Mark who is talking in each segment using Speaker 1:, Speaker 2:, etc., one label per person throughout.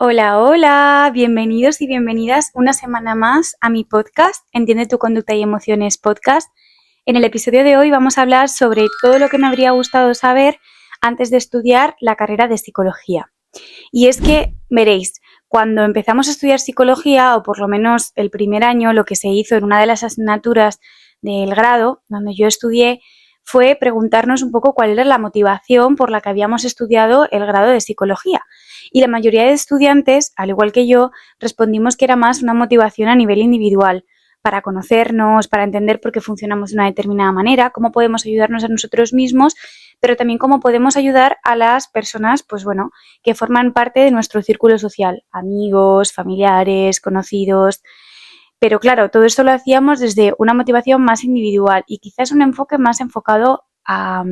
Speaker 1: Hola, hola, bienvenidos y bienvenidas una semana más a mi podcast, Entiende tu conducta y emociones podcast. En el episodio de hoy vamos a hablar sobre todo lo que me habría gustado saber antes de estudiar la carrera de psicología. Y es que, veréis, cuando empezamos a estudiar psicología, o por lo menos el primer año, lo que se hizo en una de las asignaturas del grado donde yo estudié, fue preguntarnos un poco cuál era la motivación por la que habíamos estudiado el grado de psicología. Y la mayoría de estudiantes, al igual que yo, respondimos que era más una motivación a nivel individual, para conocernos, para entender por qué funcionamos de una determinada manera, cómo podemos ayudarnos a nosotros mismos, pero también cómo podemos ayudar a las personas, pues bueno, que forman parte de nuestro círculo social, amigos, familiares, conocidos. Pero claro, todo esto lo hacíamos desde una motivación más individual y quizás un enfoque más enfocado a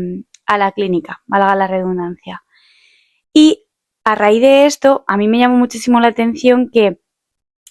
Speaker 1: la clínica, valga la redundancia. Y a raíz de esto, a mí me llamó muchísimo la atención que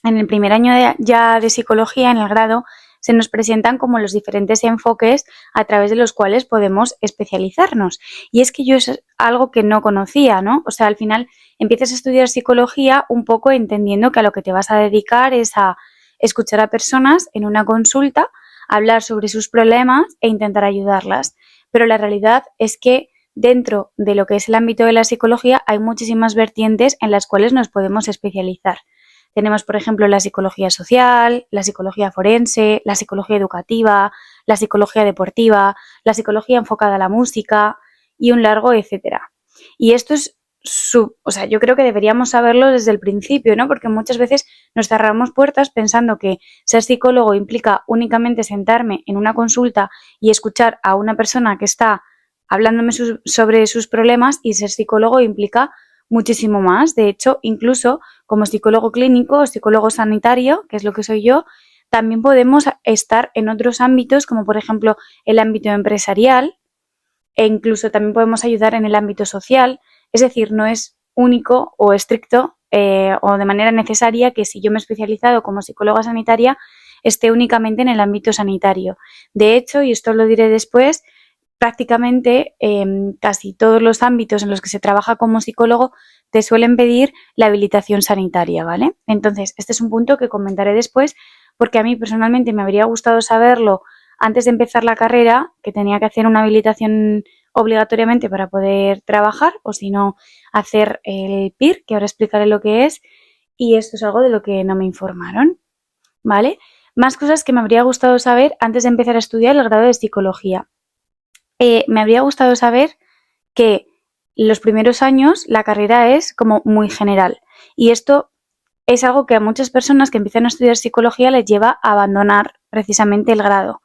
Speaker 1: en el primer año ya de psicología, en el grado, se nos presentan como los diferentes enfoques a través de los cuales podemos especializarnos. Y es que yo es algo que no conocía, ¿no? O sea, al final empiezas a estudiar psicología un poco entendiendo que a lo que te vas a dedicar es a escuchar a personas en una consulta, hablar sobre sus problemas e intentar ayudarlas. Pero la realidad es que dentro de lo que es el ámbito de la psicología hay muchísimas vertientes en las cuales nos podemos especializar. Tenemos, por ejemplo, la psicología social, la psicología forense, la psicología educativa, la psicología deportiva, la psicología enfocada a la música y un largo etcétera. Y esto es yo creo que deberíamos saberlo desde el principio, ¿no? Porque muchas veces nos cerramos puertas pensando que ser psicólogo implica únicamente sentarme en una consulta y escuchar a una persona que está hablándome sobre sus problemas, y ser psicólogo implica muchísimo más. De hecho, incluso como psicólogo clínico o psicólogo sanitario, que es lo que soy yo, también podemos estar en otros ámbitos, como por ejemplo el ámbito empresarial, e incluso también podemos ayudar en el ámbito social. Es decir, no es único o estricto o de manera necesaria que si yo me he especializado como psicóloga sanitaria esté únicamente en el ámbito sanitario. De hecho, y esto lo diré después, prácticamente casi todos los ámbitos en los que se trabaja como psicólogo te suelen pedir la habilitación sanitaria, ¿vale? Entonces, este es un punto que comentaré después, porque a mí personalmente me habría gustado saberlo antes de empezar la carrera, que tenía que hacer una habilitación obligatoriamente para poder trabajar, o si no, hacer el PIR, que ahora explicaré lo que es, y esto es algo de lo que no me informaron, ¿vale? Más cosas que me habría gustado saber antes de empezar a estudiar el grado de psicología. Me habría gustado saber que los primeros años la carrera es como muy general, y esto es algo que a muchas personas que empiezan a estudiar psicología les lleva a abandonar precisamente el grado,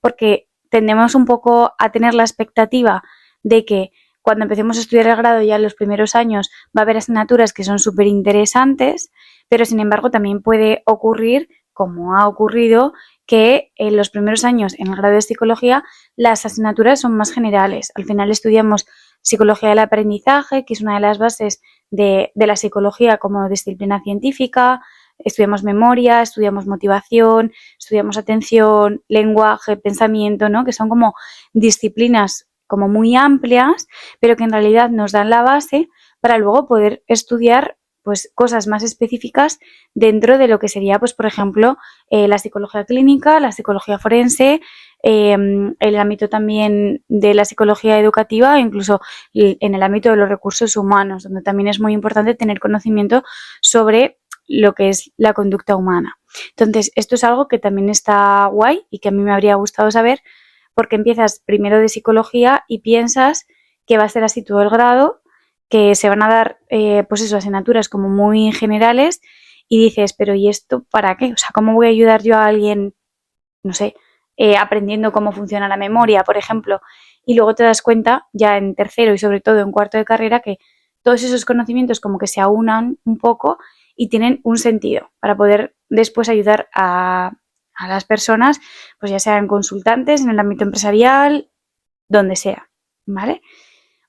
Speaker 1: porque tendemos un poco a tener la expectativa de que cuando empecemos a estudiar el grado ya en los primeros años va a haber asignaturas que son súper interesantes, pero sin embargo también puede ocurrir, como ha ocurrido, que en los primeros años en el grado de psicología las asignaturas son más generales. Al final estudiamos psicología del aprendizaje, que es una de las bases de la psicología como disciplina científica, estudiamos memoria, estudiamos motivación, estudiamos atención, lenguaje, pensamiento, ¿no? Que son como disciplinas como muy amplias, pero que en realidad nos dan la base para luego poder estudiar pues cosas más específicas dentro de lo que sería, pues por ejemplo, la psicología clínica, la psicología forense, el ámbito también de la psicología educativa, incluso en el ámbito de los recursos humanos, donde también es muy importante tener conocimiento sobre lo que es la conducta humana. Entonces, esto es algo que también está guay y que a mí me habría gustado saber, porque empiezas primero de psicología y piensas que va a ser así todo el grado, que se van a dar, pues eso, asignaturas como muy generales, y dices, pero ¿y esto para qué? O sea, ¿cómo voy a ayudar yo a alguien, no sé, aprendiendo cómo funciona la memoria, por ejemplo? Y luego te das cuenta, ya en tercero y sobre todo en cuarto de carrera, que todos esos conocimientos como que se aunan un poco y tienen un sentido para poder después ayudar a las personas, pues ya sean consultantes en el ámbito empresarial, donde sea, ¿vale?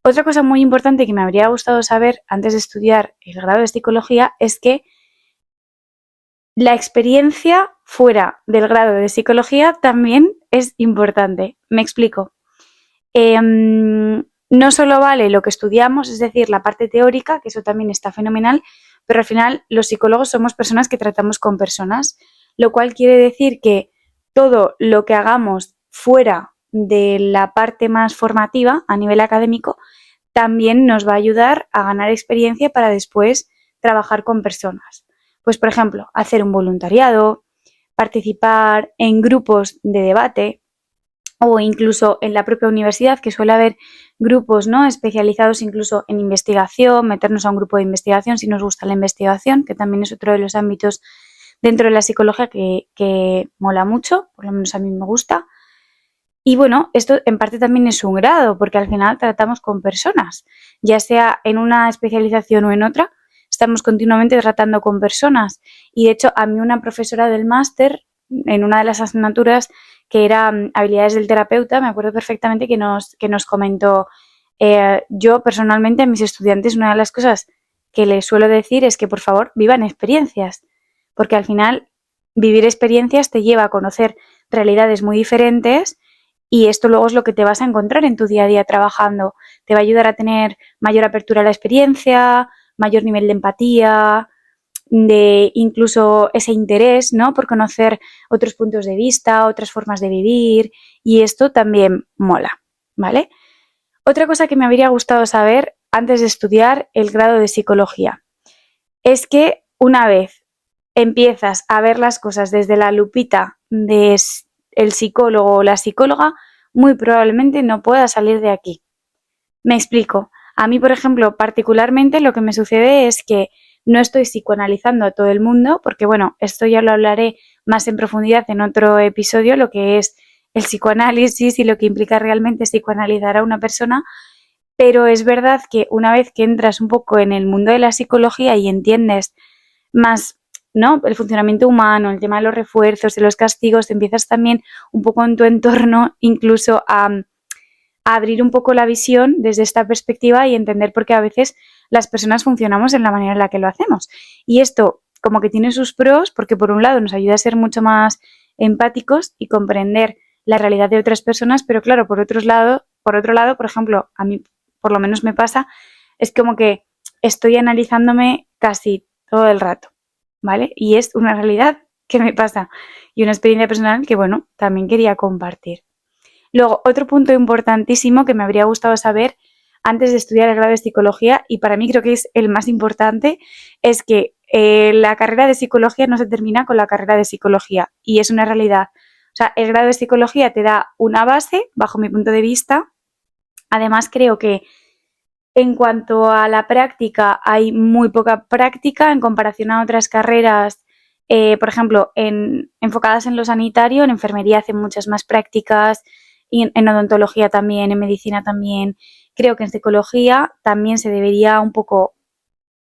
Speaker 1: Otra cosa muy importante que me habría gustado saber antes de estudiar el grado de psicología es que la experiencia fuera del grado de psicología también es importante. Me explico. No solo vale lo que estudiamos, es decir, la parte teórica, que eso también está fenomenal, pero al final los psicólogos somos personas que tratamos con personas, lo cual quiere decir que todo lo que hagamos fuera de la parte más formativa a nivel académico también nos va a ayudar a ganar experiencia para después trabajar con personas. Pues, por ejemplo, hacer un voluntariado, participar en grupos de debate o incluso en la propia universidad, que suele haber grupos, ¿no?, especializados incluso en investigación, meternos a un grupo de investigación si nos gusta la investigación, que también es otro de los ámbitos dentro de la psicología que mola mucho, por lo menos a mí me gusta. Y bueno, esto en parte también es un grado, porque al final tratamos con personas, ya sea en una especialización o en otra, estamos continuamente tratando con personas. Y de hecho, a mí una profesora del máster, en una de las asignaturas que era habilidades del terapeuta, me acuerdo perfectamente que nos comentó, yo personalmente a mis estudiantes una de las cosas que les suelo decir es que por favor vivan experiencias, porque al final vivir experiencias te lleva a conocer realidades muy diferentes y esto luego es lo que te vas a encontrar en tu día a día trabajando. Te va a ayudar a tener mayor apertura a la experiencia, mayor nivel de empatía, de incluso ese interés, ¿no?, por conocer otros puntos de vista, otras formas de vivir, y esto también mola, ¿vale? Otra cosa que me habría gustado saber antes de estudiar el grado de psicología es que una vez empiezas a ver las cosas desde la lupita del psicólogo o la psicóloga, muy probablemente no puedas salir de aquí. Me explico. A mí, por ejemplo, particularmente lo que me sucede es que no estoy psicoanalizando a todo el mundo, porque bueno, esto ya lo hablaré más en profundidad en otro episodio, lo que es el psicoanálisis y lo que implica realmente psicoanalizar a una persona, pero es verdad que una vez que entras un poco en el mundo de la psicología y entiendes más, ¿no?, el funcionamiento humano, el tema de los refuerzos, de los castigos, empiezas también un poco en tu entorno incluso a abrir un poco la visión desde esta perspectiva y entender por qué a veces las personas funcionamos en la manera en la que lo hacemos. Y esto como que tiene sus pros, porque por un lado nos ayuda a ser mucho más empáticos y comprender la realidad de otras personas, pero claro, por otro lado, por ejemplo, a mí por lo menos me pasa, es como que estoy analizándome casi todo el rato, ¿vale? Y es una realidad que me pasa y una experiencia personal que, bueno, también quería compartir. Luego, otro punto importantísimo que me habría gustado saber antes de estudiar el grado de psicología, y para mí creo que es el más importante, es que la carrera de psicología no se termina con la carrera de psicología, y es una realidad. O sea, el grado de psicología te da una base, bajo mi punto de vista. Además, creo que en cuanto a la práctica, hay muy poca práctica en comparación a otras carreras. Por ejemplo, enfocadas en lo sanitario, en enfermería hacen muchas más prácticas, y en odontología también, en medicina también. Creo que en psicología también se debería un poco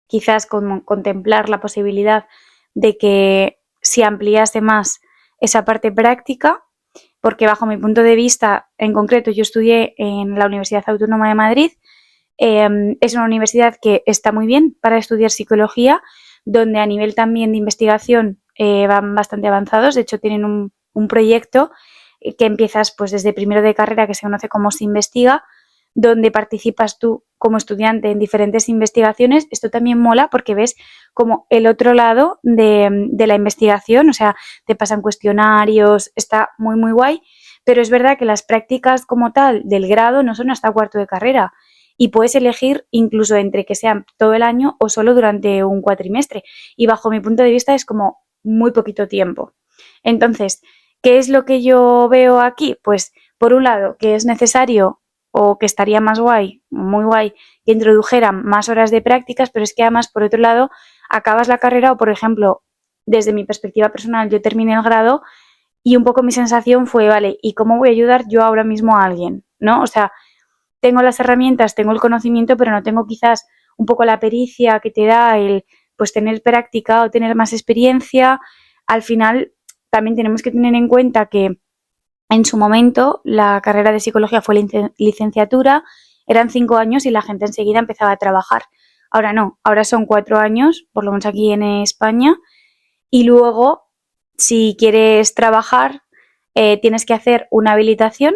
Speaker 1: quizás contemplar la posibilidad de que se ampliase más esa parte práctica, porque bajo mi punto de vista, en concreto, yo estudié en la Universidad Autónoma de Madrid. Es una universidad que está muy bien para estudiar psicología, donde a nivel también de investigación van bastante avanzados. De hecho, tienen un proyecto que empiezas pues desde primero de carrera, que se conoce como Se Investiga, donde participas tú como estudiante en diferentes investigaciones. Esto también mola porque ves como el otro lado de la investigación, o sea, te pasan cuestionarios, está muy, muy guay, pero es verdad que las prácticas como tal del grado no son hasta cuarto de carrera y puedes elegir incluso entre que sean todo el año o solo durante un cuatrimestre, y bajo mi punto de vista es como muy poquito tiempo. Entonces, ¿qué es lo que yo veo aquí? Pues por un lado que es necesario o que estaría más guay, muy guay, que introdujeran más horas de prácticas, pero es que además, por otro lado, acabas la carrera o, por ejemplo, desde mi perspectiva personal, yo terminé el grado y un poco mi sensación fue, vale, ¿y cómo voy a ayudar yo ahora mismo a alguien? ¿No? O sea, tengo las herramientas, tengo el conocimiento, pero no tengo quizás un poco la pericia que te da el pues tener práctica o tener más experiencia. Al final, también tenemos que tener en cuenta que en su momento la carrera de psicología fue licenciatura, eran 5 años y la gente enseguida empezaba a trabajar. Ahora no, ahora son 4 años, por lo menos aquí en España, y luego, si quieres trabajar, tienes que hacer una habilitación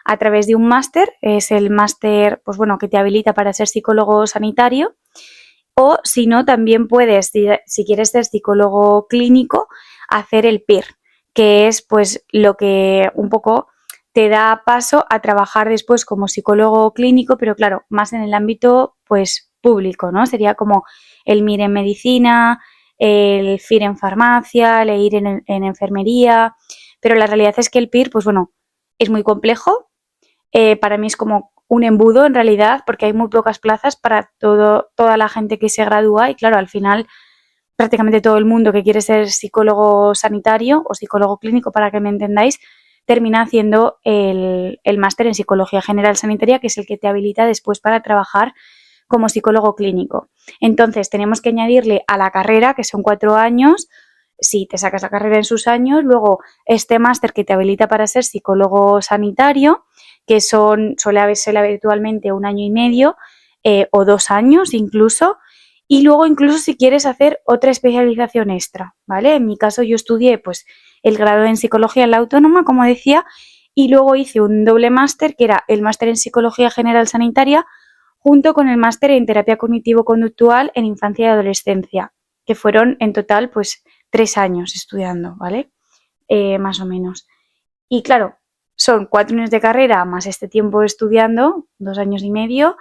Speaker 1: a través de un máster. Es el máster, pues bueno, que te habilita para ser psicólogo sanitario, O si no, también puedes, si quieres ser psicólogo clínico, hacer el PIR, que es pues lo que un poco te da paso a trabajar después como psicólogo clínico, pero claro, más en el ámbito pues público, ¿no? Sería como el MIR en medicina, el FIR en farmacia, el EIR en enfermería, pero la realidad es que el PIR, pues bueno, es muy complejo. Para mí es como un embudo en realidad, porque hay muy pocas plazas para toda la gente que se gradúa y claro, al final prácticamente todo el mundo que quiere ser psicólogo sanitario o psicólogo clínico, para que me entendáis, termina haciendo el máster en psicología general sanitaria, que es el que te habilita después para trabajar como psicólogo clínico. Entonces tenemos que añadirle a la carrera, que son 4 años, si te sacas la carrera en sus años, luego este máster que te habilita para ser psicólogo sanitario, que suele ser habitualmente 1 año y medio o 2 años incluso, y luego incluso si quieres hacer otra especialización extra, ¿vale? En mi caso yo estudié pues el grado en psicología en la autónoma, como decía, y luego hice un doble máster que era el máster en psicología general sanitaria junto con el máster en terapia cognitivo-conductual en infancia y adolescencia, que fueron en total pues 3 años estudiando, ¿vale? Más o menos. Y claro, son 4 años de carrera más este tiempo estudiando, 2 años y medio,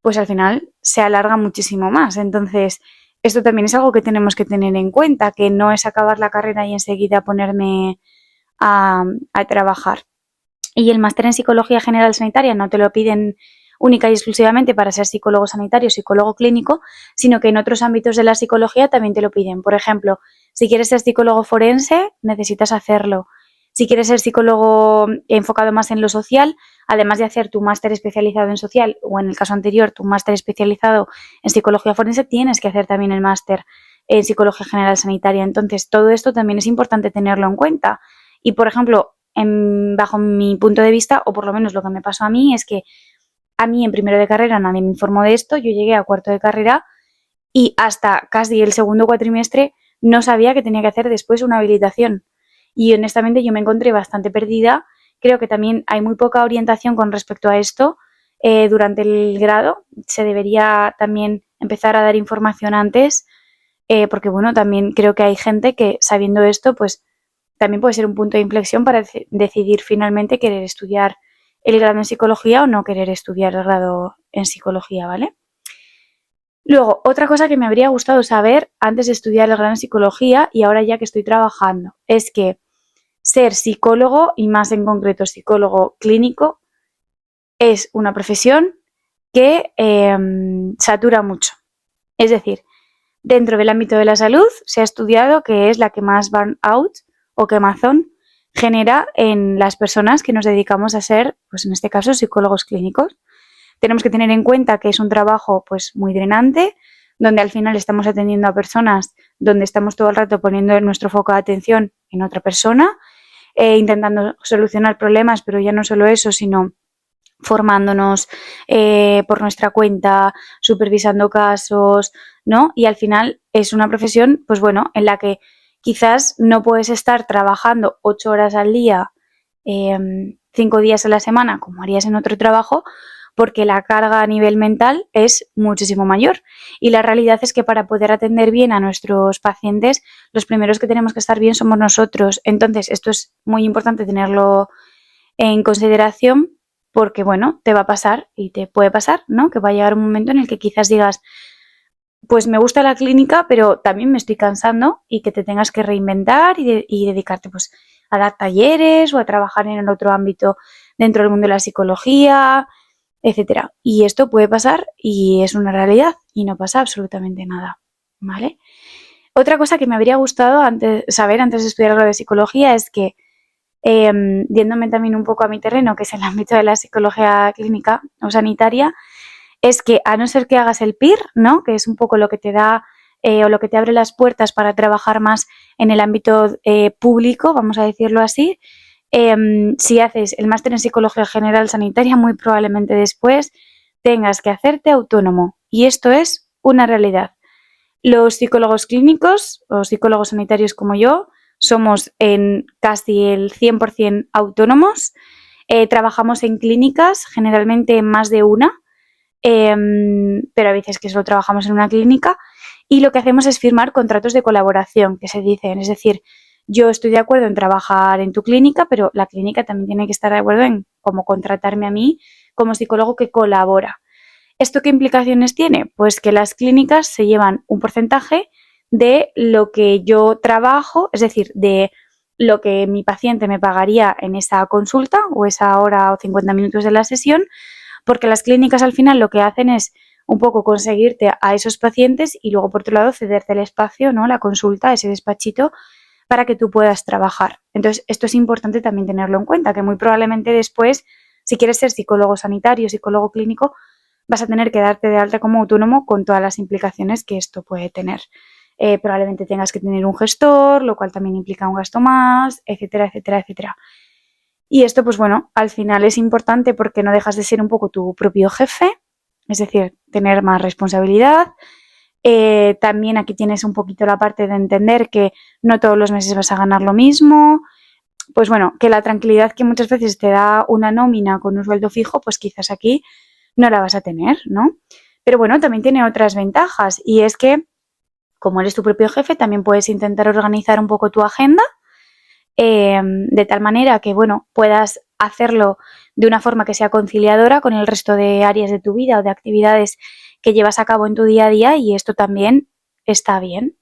Speaker 1: pues al final se alarga muchísimo más. Entonces, esto también es algo que tenemos que tener en cuenta, que no es acabar la carrera y enseguida ponerme a trabajar. Y el máster en psicología general sanitaria no te lo piden única y exclusivamente para ser psicólogo sanitario o psicólogo clínico, sino que en otros ámbitos de la psicología también te lo piden. Por ejemplo, si quieres ser psicólogo forense, necesitas hacerlo. Si quieres ser psicólogo enfocado más en lo social, además de hacer tu máster especializado en social o en el caso anterior tu máster especializado en psicología forense, tienes que hacer también el máster en psicología general sanitaria. Entonces, todo esto también es importante tenerlo en cuenta. Y, por ejemplo, bajo mi punto de vista, o por lo menos lo que me pasó a mí, es que a mí en primero de carrera nadie me informó de esto, yo llegué a cuarto de carrera y hasta casi el segundo cuatrimestre no sabía que tenía que hacer después una habilitación. Y honestamente yo me encontré bastante perdida, creo que también hay muy poca orientación con respecto a esto durante el grado, se debería también empezar a dar información antes, porque bueno, también creo que hay gente que sabiendo esto, pues también puede ser un punto de inflexión para decidir finalmente querer estudiar el grado en psicología o no querer estudiar el grado en psicología, ¿vale? Luego, otra cosa que me habría gustado saber antes de estudiar el grado en psicología y ahora ya que estoy trabajando, es que ser psicólogo, y más en concreto psicólogo clínico, es una profesión que satura mucho. Es decir, dentro del ámbito de la salud se ha estudiado que es la que más burnout o quemazón genera en las personas que nos dedicamos a ser, pues en este caso, psicólogos clínicos. Tenemos que tener en cuenta que es un trabajo pues muy drenante, donde al final estamos atendiendo a personas, donde estamos todo el rato poniendo nuestro foco de atención en otra persona, intentando solucionar problemas, pero ya no solo eso, sino formándonos por nuestra cuenta, supervisando casos, ¿no? Y al final es una profesión, pues bueno, en la que quizás no puedes estar trabajando 8 horas al día, 5 días a la semana, como harías en otro trabajo, porque la carga a nivel mental es muchísimo mayor. Y la realidad es que para poder atender bien a nuestros pacientes, los primeros que tenemos que estar bien somos nosotros. Entonces, esto es muy importante tenerlo en consideración porque, bueno, te va a pasar y te puede pasar, ¿no? Que va a llegar un momento en el que quizás digas, pues me gusta la clínica, pero también me estoy cansando y que te tengas que reinventar y dedicarte pues a dar talleres o a trabajar en el otro ámbito dentro del mundo de la psicología, etcétera. Y esto puede pasar y es una realidad y no pasa absolutamente nada, ¿vale? Otra cosa que me habría gustado saber antes de estudiar algo de psicología es que, yéndome también un poco a mi terreno, que es el ámbito de la psicología clínica o sanitaria, es que a no ser que hagas el PIR, ¿no? Que es un poco lo que te da o lo que te abre las puertas para trabajar más en el ámbito público, vamos a decirlo así, si haces el máster en psicología general sanitaria, muy probablemente después tengas que hacerte autónomo. Y esto es una realidad. Los psicólogos clínicos o psicólogos sanitarios como yo somos en casi el 100% autónomos. Trabajamos en clínicas, generalmente en más de una. pero a veces que solo trabajamos en una clínica y lo que hacemos es firmar contratos de colaboración, que se dicen, es decir, yo estoy de acuerdo en trabajar en tu clínica, pero la clínica también tiene que estar de acuerdo en cómo contratarme a mí como psicólogo que colabora. ¿Esto qué implicaciones tiene? Pues que las clínicas se llevan un porcentaje de lo que yo trabajo, es decir, de lo que mi paciente me pagaría en esa consulta o esa hora o 50 minutos de la sesión, porque las clínicas al final lo que hacen es un poco conseguirte a esos pacientes y luego por otro lado cederte el espacio, ¿no? La consulta, ese despachito para que tú puedas trabajar. Entonces, esto es importante también tenerlo en cuenta, que muy probablemente después, si quieres ser psicólogo sanitario, psicólogo clínico, vas a tener que darte de alta como autónomo con todas las implicaciones que esto puede tener. Probablemente tengas que tener un gestor, lo cual también implica un gasto más, etcétera, etcétera, etcétera. Y esto, pues bueno, al final es importante porque no dejas de ser un poco tu propio jefe, es decir, tener más responsabilidad. También aquí tienes un poquito la parte de entender que no todos los meses vas a ganar lo mismo. Pues bueno, que la tranquilidad que muchas veces te da una nómina con un sueldo fijo, pues quizás aquí no la vas a tener, ¿no? Pero bueno, también tiene otras ventajas y es que como eres tu propio jefe, también puedes intentar organizar un poco tu agenda de tal manera que, bueno, puedas hacerlo de una forma que sea conciliadora con el resto de áreas de tu vida o de actividades que llevas a cabo en tu día a día y esto también está bien.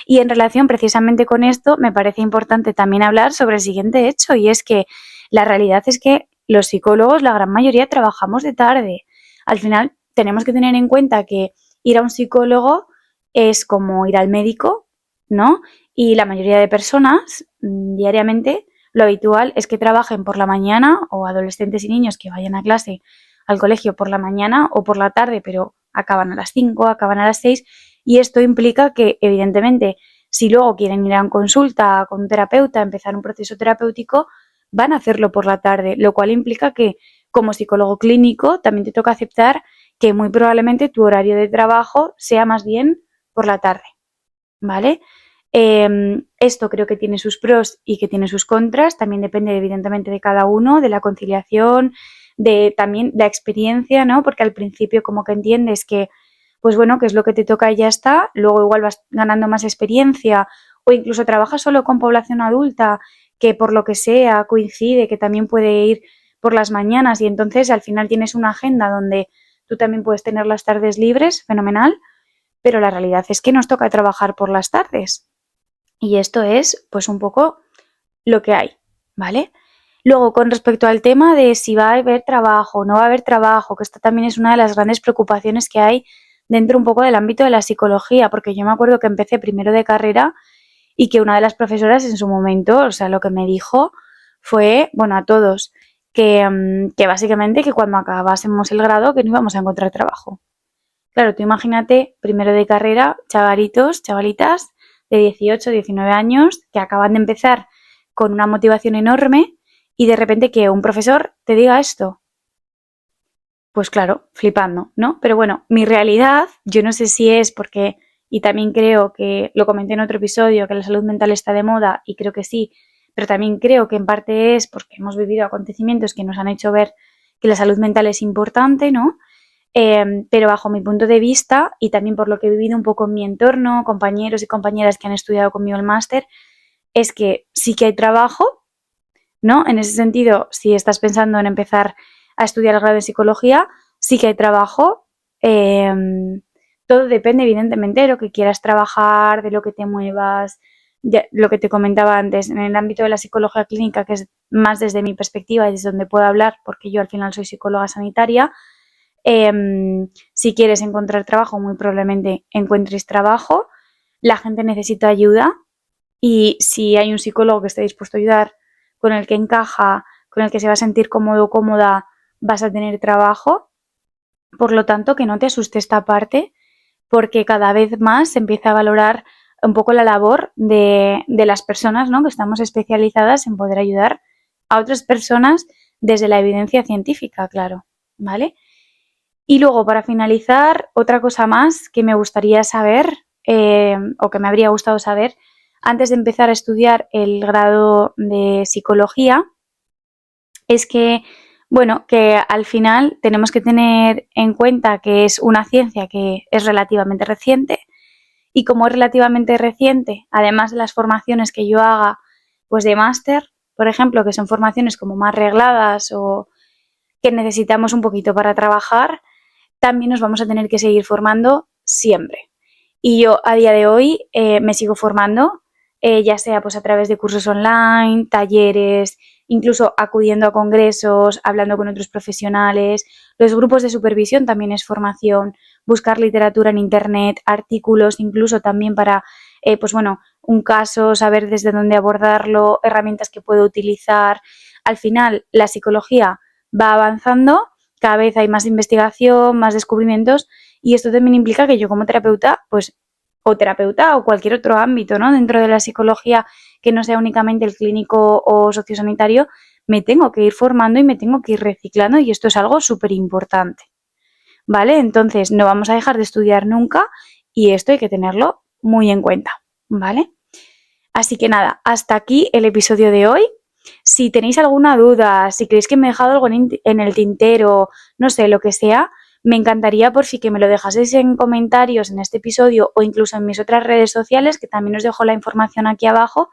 Speaker 1: Y en relación precisamente con esto, me parece importante también hablar sobre el siguiente hecho y es que la realidad es que los psicólogos, la gran mayoría, trabajamos de tarde. Al final, tenemos que tener en cuenta que ir a un psicólogo es como ir al médico, ¿no? Y la mayoría de personas diariamente lo habitual es que trabajen por la mañana o adolescentes y niños que vayan a clase al colegio por la mañana o por la tarde, pero acaban a las 5, acaban a las 6 y esto implica que evidentemente si luego quieren ir a una consulta con un terapeuta, empezar un proceso terapéutico, van a hacerlo por la tarde, lo cual implica que como psicólogo clínico también te toca aceptar que muy probablemente tu horario de trabajo sea más bien por la tarde, ¿vale? Esto creo que tiene sus pros y que tiene sus contras, también depende evidentemente de cada uno, de la conciliación, de también la experiencia, ¿no? Porque al principio como que entiendes que, pues bueno, que es lo que te toca y ya está, luego igual vas ganando más experiencia o incluso trabajas solo con población adulta que por lo que sea coincide, que también puede ir por las mañanas y entonces al final tienes una agenda donde tú también puedes tener las tardes libres, fenomenal, pero la realidad es que nos toca trabajar por las tardes. Y esto es, pues, un poco lo que hay, ¿vale? Luego, con respecto al tema de si va a haber trabajo o no va a haber trabajo, que esta también es una de las grandes preocupaciones que hay dentro un poco del ámbito de la psicología, porque yo me acuerdo que empecé primero de carrera y que una de las profesoras en su momento, o sea, lo que me dijo fue, bueno, a todos, que básicamente que cuando acabásemos el grado que no íbamos a encontrar trabajo. Claro, tú imagínate, primero de carrera, chavalitos, chavalitas de 18, 19 años que acaban de empezar con una motivación enorme y de repente que un profesor te diga esto. Pues claro, flipando, ¿no? Pero bueno, mi realidad, yo no sé si es porque, y también creo que lo comenté en otro episodio, que la salud mental está de moda y creo que sí, pero también creo que en parte es porque hemos vivido acontecimientos que nos han hecho ver que la salud mental es importante, ¿no? Pero bajo mi punto de vista y también por lo que he vivido un poco en mi entorno, compañeros y compañeras que han estudiado conmigo el máster, es que sí que hay trabajo, ¿no? En ese sentido, si estás pensando en empezar a estudiar el grado de psicología, sí que hay trabajo. Eh, Todo depende, evidentemente, de lo que quieras trabajar, de lo que te muevas, de lo que te comentaba antes, en el ámbito de la psicología clínica, que es más desde mi perspectiva y desde donde puedo hablar, porque yo al final soy psicóloga sanitaria. Si quieres encontrar trabajo, muy probablemente encuentres trabajo. La gente necesita ayuda y si hay un psicólogo que esté dispuesto a ayudar, con el que encaja, con el que se va a sentir cómodo o cómoda, vas a tener trabajo. Por lo tanto, que no te asuste esta parte, porque cada vez más se empieza a valorar un poco la labor de las personas, ¿no? Que estamos especializadas en poder ayudar a otras personas desde la evidencia científica, claro, ¿vale? Y luego, para finalizar, otra cosa más que me gustaría saber, o que me habría gustado saber, antes de empezar a estudiar el grado de psicología, es que, bueno, que al final tenemos que tener en cuenta que es una ciencia que es relativamente reciente y como es relativamente reciente, además de las formaciones que yo haga pues de máster, por ejemplo, que son formaciones como más regladas o que necesitamos un poquito para trabajar, también nos vamos a tener que seguir formando siempre. Y yo a día de hoy me sigo formando, ya sea pues a través de cursos online, talleres, incluso acudiendo a congresos, hablando con otros profesionales. Los grupos de supervisión también es formación, buscar literatura en internet, artículos, incluso también para, pues bueno, un caso, saber desde dónde abordarlo, herramientas que puedo utilizar. Al final, la psicología va avanzando, cada vez hay más investigación, más descubrimientos y esto también implica que yo como terapeuta, pues, o terapeuta o cualquier otro ámbito, ¿no? Dentro de la psicología que no sea únicamente el clínico o sociosanitario, me tengo que ir formando y me tengo que ir reciclando y esto es algo súper importante, ¿vale? Entonces no vamos a dejar de estudiar nunca y esto hay que tenerlo muy en cuenta, ¿vale? Así que nada, hasta aquí el episodio de hoy. Si tenéis alguna duda, si creéis que me he dejado algo en el tintero, no sé, lo que sea, me encantaría por si que me lo dejaseis en comentarios en este episodio o incluso en mis otras redes sociales, que también os dejo la información aquí abajo,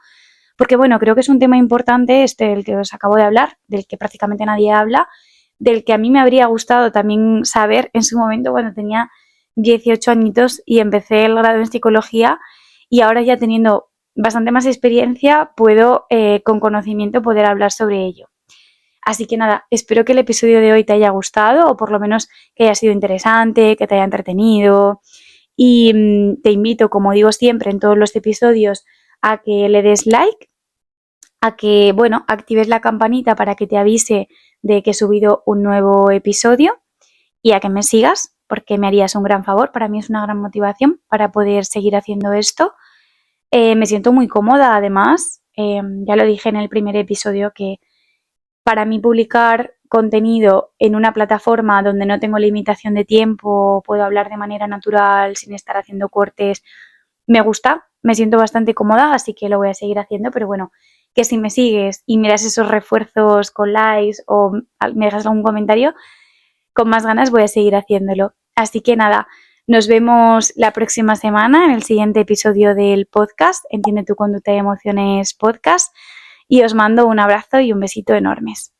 Speaker 1: porque bueno, creo que es un tema importante este del que os acabo de hablar, del que prácticamente nadie habla, del que a mí me habría gustado también saber en su momento cuando tenía 18 añitos y empecé el grado en psicología y ahora ya teniendo bastante más experiencia puedo con conocimiento poder hablar sobre ello. Así que nada, espero que el episodio de hoy te haya gustado o por lo menos que haya sido interesante, que te haya entretenido y te invito, como digo siempre en todos los episodios, a que le des like, a que, bueno, actives la campanita para que te avise de que he subido un nuevo episodio y a que me sigas porque me harías un gran favor. Para mí es una gran motivación para poder seguir haciendo esto. Me siento muy cómoda además, ya lo dije en el primer episodio que para mí publicar contenido en una plataforma donde no tengo limitación de tiempo, puedo hablar de manera natural sin estar haciendo cortes, me gusta, me siento bastante cómoda, así que lo voy a seguir haciendo, pero bueno, que si me sigues y me das esos refuerzos con likes o me dejas algún comentario, con más ganas voy a seguir haciéndolo. Así que nada, nos vemos la próxima semana en el siguiente episodio del podcast, Entiende tu conducta y emociones podcast, y os mando un abrazo y un besito enormes.